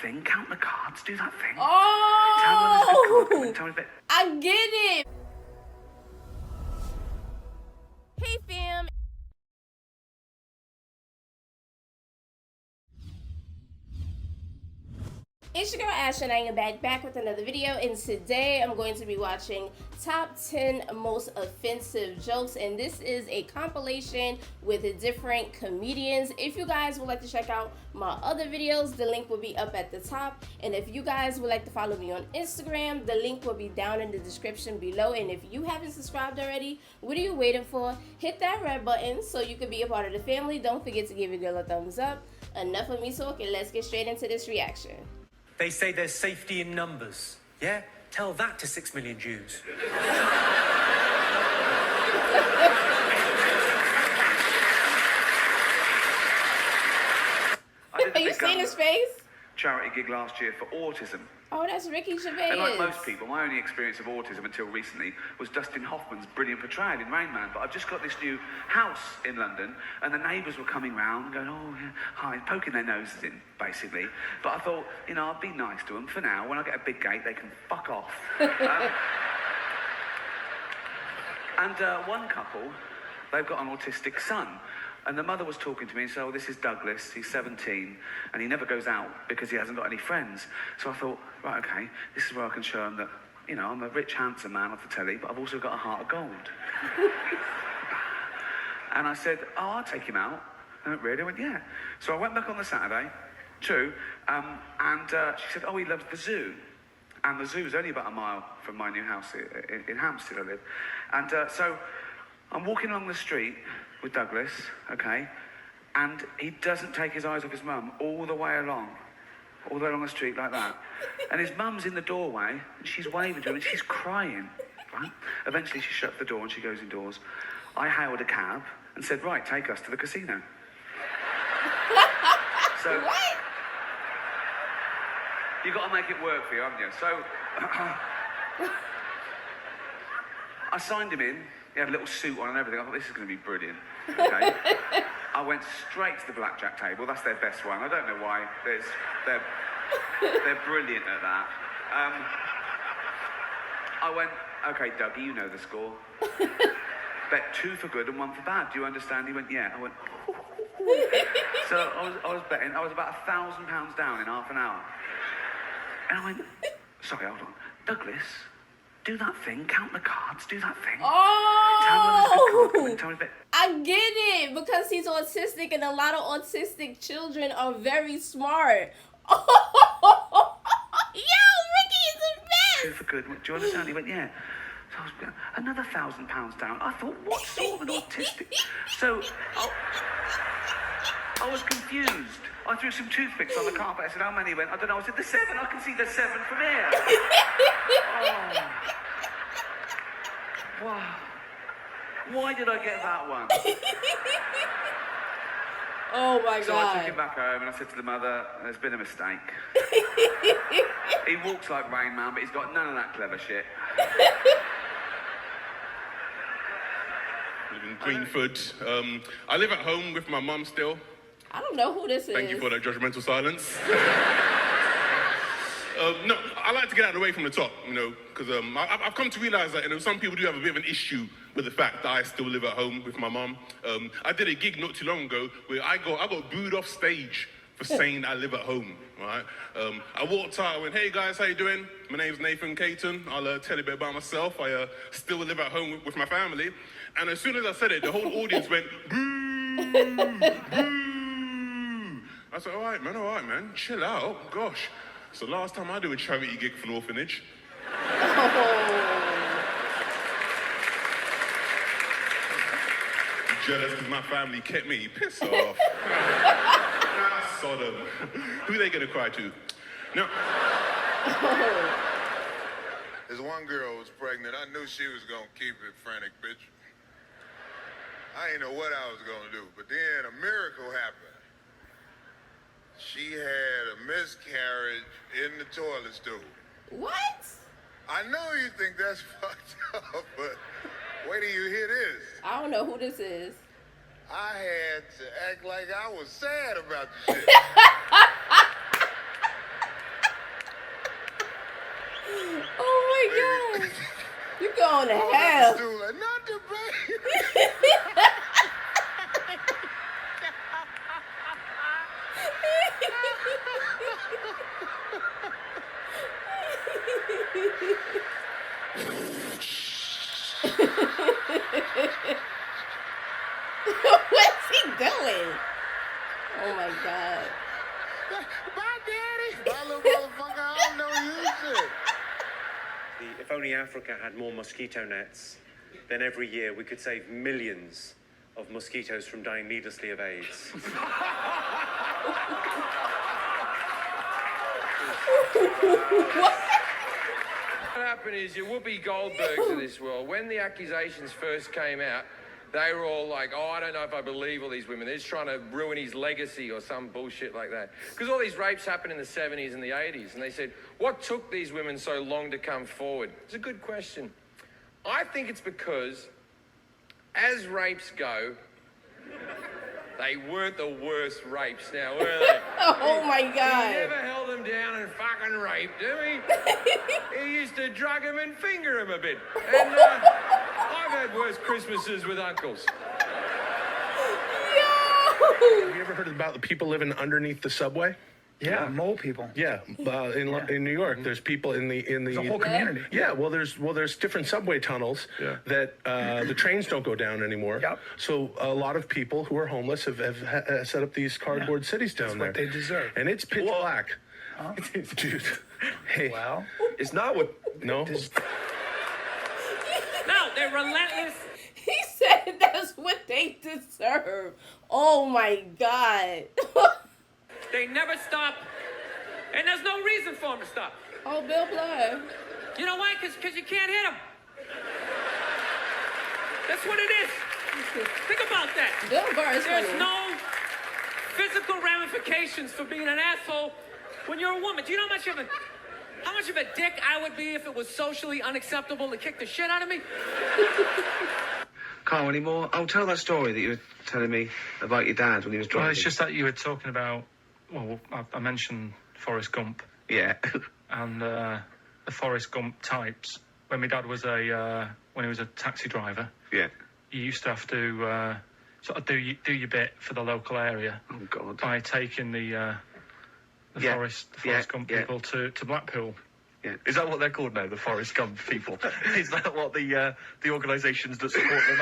thing, count the cards, do that thing. Oh! Tell me when there's a good card coming, tell me a bit. I get it! Hey fam! It's your girl Ash and I am back with another video, and today I'm going to be watching top 10 most offensive jokes, and this is a compilation with different comedians. If you guys would like to check out my other videos, the link will be up at the top, and if you guys would like to follow me on Instagram, the link will be down in the description below. And if you haven't subscribed already, what are you waiting for? Hit that red button so you can be a part of the family. Don't forget to give your girl a thumbs up. Enough of me talking, let's get straight into this reaction. They say there's safety in numbers. Yeah? Tell that to 6 million Jews. Are you seeing his face? Charity gig last year for autism. Oh, that's Ricky Gervais. And like most people, my only experience of autism until recently was Dustin Hoffman's brilliant portrayal in Rain Man. But I've just got this new house in London, and the neighbours were coming round going, oh, yeah, hi, poking their noses in, basically. But I thought, you know, I'd be nice to them for now. When I get a big gate, they can fuck off. One couple, they've got an autistic son. And the mother was talking to me and said, oh, this is Douglas, he's 17, and he never goes out because he hasn't got any friends. So I thought, right, okay, this is where I can show him that, you know, I'm a rich, handsome man off the telly, but I've also got a heart of gold. And I said, oh, I'll take him out. And really? I went, yeah. So I went back on the Saturday, true, and she said, oh, he loves the zoo. And the zoo's only about a mile from my new house in Hampstead I live. And so I'm walking along the street with Douglas, okay, and he doesn't take his eyes off his mum all the way along the street like that. And his mum's in the doorway, and she's waving to him, and she's crying, right? Eventually she shuts the door and she goes indoors. I hailed a cab and said, right, take us to the casino. So, what? You got to make it work for you, haven't you? So, I signed him in. He had a little suit on and everything. I thought, this is going to be brilliant. Okay. I went straight to the blackjack table. That's their best one. I don't know why. They're brilliant at that. I went, okay, Dougie, you know the score. Bet 2 for good and 1 for bad. Do you understand? He went, yeah. I went, so I was betting. I was about £1,000 down in half an hour. And I went, sorry, hold on. Douglas, do that thing, count the cards, do that thing. Oh! Tell me a bit. I get it, because he's autistic, and a lot of autistic children are very smart. Oh, yo, Ricky is the best! 2 for good, do you understand? He went, yeah. So I was another £1,000 down. I thought, what sort of an autistic? So I was confused. I threw some toothpicks on the carpet. I said, how many? He went, I don't know. I said, there's 7. I can see there's 7 from here. Oh. Wow. Why did I get that one? Oh my God. So I took him back home and I said to the mother, there's been a mistake. He walks like Rain Man, but he's got none of that clever shit. I live in Greenford. I live at home with my mum still. I don't know who this is. Thank you for that judgmental silence. No, I like to get out of the way from the top, you know, because I've come to realise that, you know, some people do have a bit of an issue with the fact that I still live at home with my mum. I did a gig not too long ago where I got booed off stage for saying I live at home, right? I walked out, I went, hey guys, how you doing? My name's Nathan Caton. I'll tell you a bit about myself. I still live at home with my family. And as soon as I said it, the whole audience went, boo, boo. I said, all right, man, chill out, gosh. It's the last time I do a charity gig for an orphanage. Jealous because my family kept me. Piss off. Sodom. Who are they gonna cry to? No. There's one girl who was pregnant. I knew she was gonna keep it, frantic bitch. I didn't know what I was gonna do, but then a miracle happened. She had a miscarriage in the toilet stool. What? I know you think that's fucked up, but wait till you hear this. I don't know who this is. I had to act like I was sad about the shit. going to hell. Dude, like, not the baby. What's he doing? Oh my God. Bye, Daddy. Bye, little motherfucker. I don't know you shit. If only Africa had more mosquito nets, then every year we could save millions of mosquitoes from dying needlessly of AIDS. What happened is your Whoopi Goldbergs of this world, when the accusations first came out, they were all like, oh, I don't know if I believe all these women. They're just trying to ruin his legacy or some bullshit like that. Because all these rapes happened in the 70s and the 80s. And they said, what took these women so long to come forward? It's a good question. I think it's because, as rapes go, they weren't the worst rapes now, were they? Oh my He God. never held them down and fucking raped them. He used to drug them and finger them a bit. And I've had worse Christmases with uncles. Have you ever heard about the people living underneath the subway? Yeah, mole people. Yeah, in New York, there's people in the It's a whole community. Yeah, well, there's different subway tunnels that the trains don't go down anymore. Yep. So a lot of people who are homeless have set up these cardboard cities down there. What they deserve. And it's pitch black. Huh? Dude, hey, Well, it's not what. No. No, they're relentless. He said that's what they deserve. Oh my God. They never stop, and there's no reason for them to stop. Oh, Bill Blair. You know why? Because you can't hit them. That's what it is. Think about that. Bill Burr is There's funny. no physical ramifications for being an asshole when you're a woman. Do you know how much of a dick I would be if it was socially unacceptable to kick the shit out of me? Carl, any more? Oh, tell that story that you were telling me about your dad when he was driving. Well, it's just that you were talking about, well, I mentioned Forrest Gump. Yeah. And the Forrest Gump types. When my dad was when he was a taxi driver, Yeah. you used to have to sort of do your bit for the local area Oh, God. by taking the Forrest Gump people to Blackpool. Yeah. Is that what they're called now, the Forrest Gump people? Is that what the organisations that support them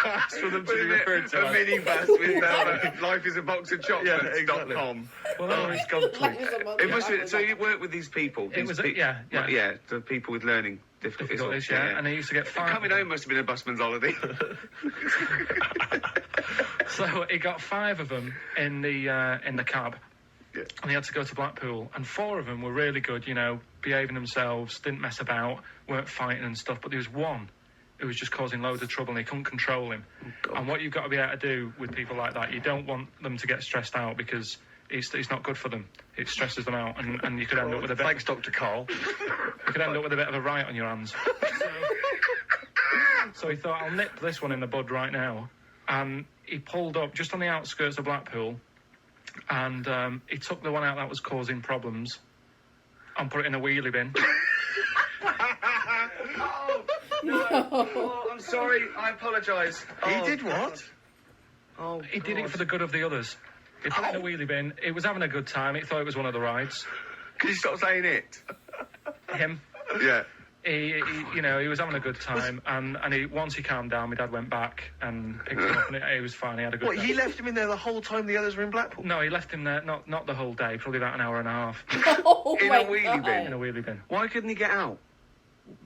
ask for them to be referred to? A minibus with life is a box of chocolates. Yeah, exactly. .com. Well, Forrest Gump. Like it's a It must be, so you work with these people? It was, yeah, the people with learning difficulties. Yeah, and he used to get five. Coming home must have been a busman's holiday. So he got 5 of them in the cab. Yeah. And he had to go to Blackpool, and 4 of them were really good, you know, behaving themselves, didn't mess about, weren't fighting and stuff, but there was one who was just causing loads of trouble and he couldn't control him. Oh, and what you've got to be able to do with people like that, you don't want them to get stressed out because it's not good for them. It stresses them out, and you could end up with a bit... Thanks, Dr. Carl. You could end up with a bit of a riot on your hands. So he thought, I'll nip this one in the bud right now. And he pulled up just on the outskirts of Blackpool, and he took the one out that was causing problems and put it in a wheelie bin. Oh, I'm sorry. I apologise. He did what? Oh, He did it for the good of the others. He put it in a wheelie bin. He was having a good time. He thought it was one of the rides. Could you stop saying it? Him. Yeah. He was having a good time, and once he calmed down, my dad went back and picked him up, and he was fine. He had a good What, day. he left him in there the whole time the others were in Blackpool? No, he left him there, not the whole day, probably about an hour and a half, Oh In my a wheelie God. bin? in a wheelie bin. Why couldn't he get out?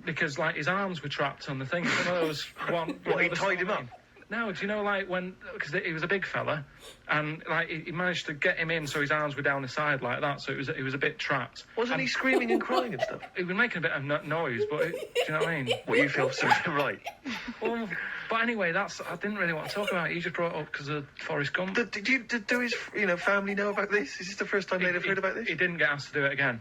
Because, like, his arms were trapped on the thing. You know, there was one... What, he the tied him slide up? in. No, do you know, like, because he was a big fella, and, like, he managed to get him in so his arms were down the side like that, so he was a bit trapped. Wasn't he screaming and crying and stuff? He was making a bit of noise, but do you know what I mean? What, you feel so right? Well, but anyway, I didn't really want to talk about it. He just brought it up because of Forrest Gump. Did his family know about this? Is this the first time they'd have heard about this? He didn't get asked to do it again.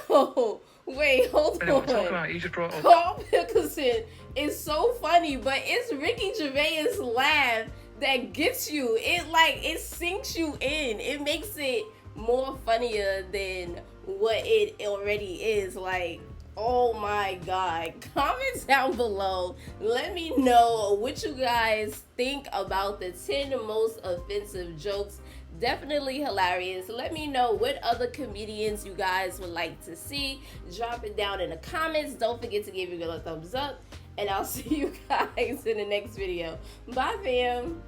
Yo, wait, hold I didn't want to talk on. about it. He just brought it up. Carl Pickleson is so funny, but it's Ricky Gervais' laugh that gets you. It sinks you in. It makes it more funnier than what it already is. Like, oh my god. Comments down below. Let me know what you guys think about the 10 most offensive jokes. Definitely hilarious. Let me know what other comedians you guys would like to see. Drop it down in the comments. Don't forget to give your girl a thumbs up. And I'll see you guys in the next video. Bye, fam.